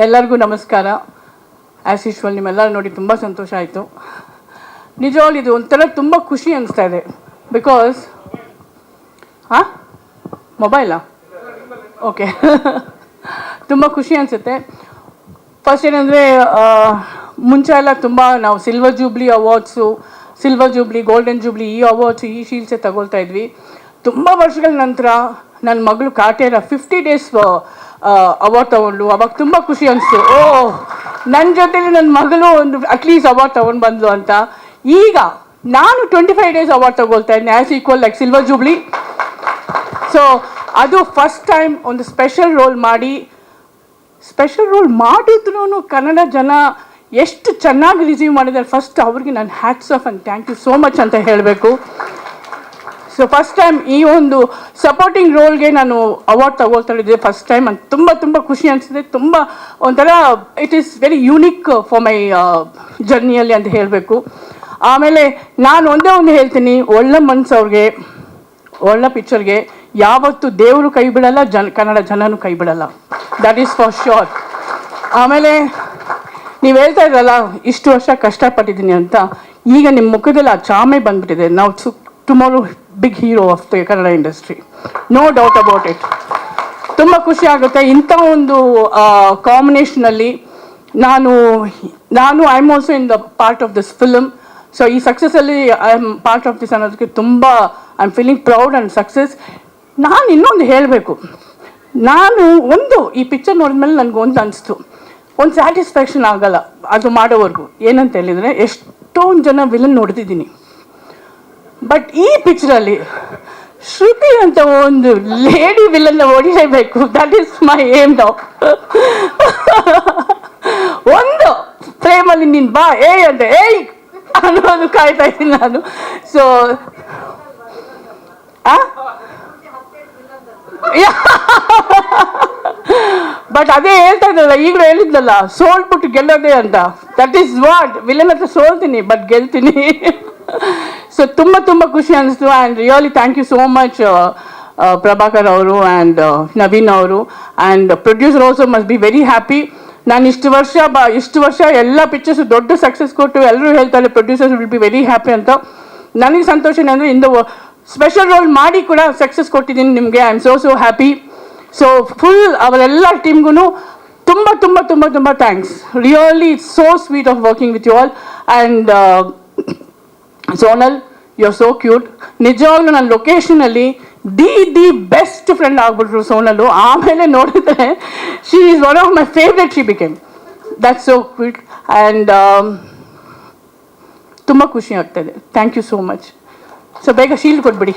ಎಲ್ಲರಿಗೂ ನಮಸ್ಕಾರ. As usual ನಿಮ್ಮೆಲ್ಲರೂ ನೋಡಿ ತುಂಬ ಸಂತೋಷ ಆಯಿತು. ನಿಜವಾಗ್ಲೂ ಇದು ಒಂಥರ ತುಂಬ ಖುಷಿ ಅನಿಸ್ತಾ ಇದೆ. ಬಿಕಾಸ್ ಮೊಬೈಲಾ ಓಕೆ ತುಂಬ ಖುಷಿ ಅನಿಸುತ್ತೆ. ಫಸ್ಟ್ ಏನಂದರೆ ಮುಂಚೆ ಎಲ್ಲ ತುಂಬ ನಾವು silver jubilee awards, silver jubilee, golden jubilee, ಈ ಅವಾರ್ಡ್ಸು, ಈ ಶೀಲ್ಡ್ಸೇ ತಗೊಳ್ತಾ ಇದ್ವಿ. ತುಂಬ ವರ್ಷಗಳ ನಂತರ ನನ್ನ ಮಗಳು ಕಾಟೇರ 50 ಡೇಸ್ ಅವಾರ್ಡ್ ತೊಗೊಂಡು ಅವಾಗ ತುಂಬ ಖುಷಿ ಅನಿಸ್ತು. ನನ್ನ ಜೊತೆಲಿ ನನ್ನ ಮಗಳು ಒಂದು ಅಟ್ಲೀಸ್ಟ್ ಅವಾರ್ಡ್ ತೊಗೊಂಡು ಬಂದ್ಲು ಅಂತ. ಈಗ ನಾನು 25 ಡೇಸ್ ಅವಾರ್ಡ್ ತೊಗೊಳ್ತಾ ಇದ್ದೀನಿ as equal like silver jubilee. So ಅದು ಫಸ್ಟ್ ಟೈಮ್ ಒಂದು ಸ್ಪೆಷಲ್ ರೋಲ್ ಮಾಡಿದ್ರೂ ಕನ್ನಡ ಜನ ಎಷ್ಟು ಚೆನ್ನಾಗಿ ರಿಸೀವ್ ಮಾಡಿದ್ದಾರೆ. ಫಸ್ಟ್ ಅವ್ರಿಗೆ ನಾನು hats off and thank you so much ಅಂತ ಹೇಳಬೇಕು. ಸೊ ಫಸ್ಟ್ ಟೈಮ್ ಈ ಒಂದು ಸಪೋರ್ಟಿಂಗ್ ರೋಲ್ಗೆ ನಾನು ಅವಾರ್ಡ್ ತಗೊಳ್ತಾ ಇದ್ದೆ ಫಸ್ಟ್ ಟೈಮ್ ಅಂತ ತುಂಬ ಖುಷಿ ಅನಿಸಿದೆ. ತುಂಬ ಒಂಥರ it is very unique for my ಜರ್ನಿಯಲ್ಲಿ ಅಂತ ಹೇಳಬೇಕು. ಆಮೇಲೆ ನಾನು ಒಂದೇ ಒಂದು ಹೇಳ್ತೀನಿ, ಒಳ್ಳೆ ಮನ್ಸವ್ರಿಗೆ, ಒಳ್ಳೆ ಪಿಕ್ಚರ್ಗೆ ಯಾವತ್ತೂ ದೇವರು ಕೈ ಬಿಡಲ್ಲ, ಕನ್ನಡ ಜನನೂ ಕೈ ಬಿಡಲ್ಲ. That is for sure. ಆಮೇಲೆ ನೀವು ಹೇಳ್ತಾ ಇದ್ರಲ್ಲ ಇಷ್ಟು ವರ್ಷ ಕಷ್ಟಪಟ್ಟಿದ್ದೀನಿ ಅಂತ, ಈಗ ನಿಮ್ಮ ಮುಖದಲ್ಲಿ ಆ ಚಾಮೆ ಬಂದ್ಬಿಟ್ಟಿದೆ. ನಾವು tomorrow big hero of the Kannada industry, no doubt about it. ತುಂಬ ಖುಷಿ ಆಗುತ್ತೆ ಇಂಥ ಒಂದು ಕಾಂಬಿನೇಷನಲ್ಲಿ ನಾನು I am also in the part of this film. So ಈ ಸಕ್ಸಸ್ಸಲ್ಲಿ I am part of this ಅನ್ನೋದಕ್ಕೆ ತುಂಬ I am feeling proud and success. ನಾನು ಇನ್ನೊಂದು ಹೇಳಬೇಕು, ಈ ಪಿಕ್ಚರ್ ನೋಡಿದ್ಮೇಲೆ ನನಗೊಂದು ಅನಿಸ್ತು, ಒಂದು ಸ್ಯಾಟಿಸ್ಫ್ಯಾಕ್ಷನ್ ಆಗಲ್ಲ ಅದು ಮಾಡೋವರೆಗೂ. ಏನಂತ ಹೇಳಿದರೆ ಎಷ್ಟೊಂದು ಜನ ವಿಲನ್ ನೋಡ್ತಿದ್ದೀನಿ, ಬಟ್ ಈ ಪಿಕ್ಚರಲ್ಲಿ ಶ್ರುತಿ ಅಂತ ಒಂದು ಲೇಡಿ ವಿಲನ್ನ ಹೊಡಿಲೇಬೇಕು. That is my aim now. ಒಂದು ಫ್ರೇಮಲ್ಲಿ ನೀನು ಬಾ ಅಂತ ಅನ್ನೋದು ಕಾಯ್ತಾ ಇದ್ದೀನಿ ನಾನು. ಸೊ ಬಟ್ ಅದೇ ಹೇಳ್ತಾ ಇದ್ದಲ್ಲ, ಈಗಲೂ ಹೇಳಿದ್ನಲ್ಲ, ಸೋಲ್ಬಿಟ್ಟು ಗೆಲ್ಲೋದೇ ಅಂತ. ದಟ್ ಈಸ್ ವಾಟ್, ವಿಲನ್ ಹತ್ರ ಸೋಲ್ತೀನಿ ಬಟ್ ಗೆಲ್ತೀನಿ. ಸೊ ತುಂಬ ಖುಷಿ ಅನಿಸ್ತು. And really thank you so much Prabhakar ಅವರು ಆ್ಯಂಡ್ ನವೀನ್ ಅವರು. And producer also must be very happy. ನಾನು ಇಷ್ಟು ವರ್ಷ ಎಲ್ಲ ಪಿಕ್ಚರ್ಸು ದೊಡ್ಡ ಸಕ್ಸಸ್ ಕೊಟ್ಟು ಎಲ್ಲರೂ ಹೇಳ್ತಾರೆ producers will be very happy ಅಂತ. ನನಗೆ ಸಂತೋಷನೇ ಅಂದರೆ ಇಂದು ಸ್ಪೆಷಲ್ ರೋಲ್ ಮಾಡಿ ಕೂಡ ಸಕ್ಸಸ್ ಕೊಟ್ಟಿದ್ದೀನಿ ನಿಮಗೆ. I am so happy. So full ಅವರೆಲ್ಲ ಟೀಮ್ಗೂ ತುಂಬ thanks. Really it's so sweet of working with you all. And Sonal, you are so cute. ನಿಜವಾಗ್ಲೂ ನನ್ನ ಲೊಕೇಶನಲ್ಲಿ ದಿ ಬೆಸ್ಟ್ ಫ್ರೆಂಡ್ ಆಗ್ಬಿಟ್ರು ಸೋನಲು. ಆಮೇಲೆ ನೋಡಿದ್ರೆ she is one of my favourite. She became that so cute. And ತುಂಬ ಖುಷಿ ಆಗ್ತಾಯಿದೆ. Thank you so much. So ಬೇಗ ಶೀಲ್ಡ್ ಕೊಟ್ಬಿಡಿ.